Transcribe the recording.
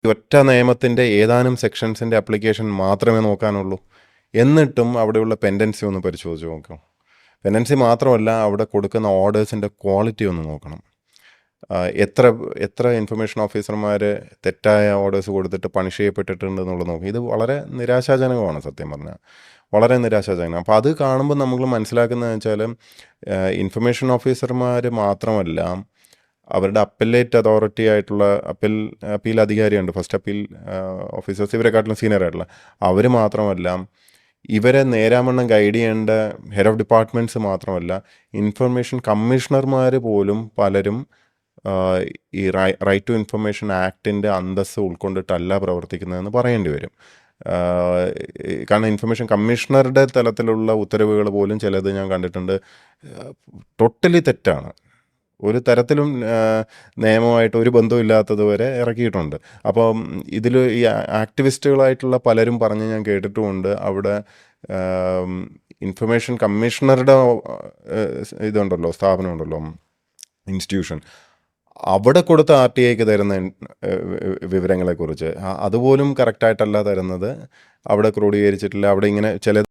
ഒറ്റ നിയമത്തിൻ്റെ ഏതാനും സെക്ഷൻസിൻ്റെ അപ്ലിക്കേഷൻ മാത്രമേ നോക്കാനുള്ളൂ. എന്നിട്ടും അവിടെയുള്ള പെൻഡൻസി ഒന്ന് പരിശോധിച്ച് നോക്കണം. പെൻഡൻസി മാത്രമല്ല, അവിടെ കൊടുക്കുന്ന ഓർഡേഴ്സിൻ്റെ ക്വാളിറ്റി ഒന്ന് നോക്കണം. എത്ര എത്ര ഇൻഫർമേഷൻ ഓഫീസർമാർ തെറ്റായ ഓർഡേഴ്സ് കൊടുത്തിട്ട് പണിഷ് ചെയ്യപ്പെട്ടിട്ടുണ്ട് എന്നുള്ളത് നോക്കും. ഇത് വളരെ നിരാശാജനകമാണ് സത്യം പറഞ്ഞാൽ, വളരെ നിരാശാജനകം. അപ്പോൾ അത് കാണുമ്പോൾ നമ്മൾ മനസ്സിലാക്കുന്നതെന്ന് വെച്ചാൽ ഇൻഫർമേഷൻ ഓഫീസർമാർ മാത്രമല്ല, അവരുടെ അപ്പലേറ്റ് അതോറിറ്റി ആയിട്ടുള്ള അപ്പീൽ അധികാരിയുണ്ട്, ഫസ്റ്റ് അപ്പീൽ ഓഫീസേഴ്സ്, ഇവരെക്കാട്ടിലും സീനിയർ ആയിട്ടുള്ള അവർ മാത്രമല്ല, ഇവരെ നേരാവണ്ണം ഗൈഡ് ചെയ്യേണ്ട ഹെഡ് ഓഫ് ഡിപ്പാർട്ട്മെൻറ്റ്സ് മാത്രമല്ല, ഇൻഫർമേഷൻ കമ്മീഷണർമാർ പോലും പലരും ഈ റൈറ്റ് ടു ഇൻഫർമേഷൻ ആക്ടിൻ്റെ അന്തസ്സ് ഉൾക്കൊണ്ടിട്ടല്ല പ്രവർത്തിക്കുന്നതെന്ന് പറയേണ്ടി വരും. കാരണം ഇൻഫർമേഷൻ കമ്മീഷണറുടെ തലത്തിലുള്ള ഉത്തരവുകൾ പോലും ചിലത് ഞാൻ കണ്ടിട്ടുണ്ട് ടോട്ടലി തെറ്റാണ്. ഒരു തരത്തിലും നിയമമായിട്ട് ഒരു ബന്ധമില്ലാത്തത് വരെ ഇറക്കിയിട്ടുണ്ട്. അപ്പം ഇതിൽ ഈ ആക്ടിവിസ്റ്റുകളായിട്ടുള്ള പലരും പറഞ്ഞ് ഞാൻ കേട്ടിട്ടുമുണ്ട്, അവിടെ ഇൻഫർമേഷൻ കമ്മീഷണറുടെ ഇതുണ്ടല്ലോ, സ്ഥാപനമുണ്ടല്ലോ, ഇൻസ്റ്റിറ്റ്യൂഷൻ, അവിടെ കൊടുത്ത RTIക്ക് തരുന്ന വിവരങ്ങളെക്കുറിച്ച് അതുപോലും കറക്റ്റായിട്ടല്ല തരുന്നത്. അവിടെ ക്രോഡീകരിച്ചിട്ടില്ല. അവിടെ ഇങ്ങനെ ചില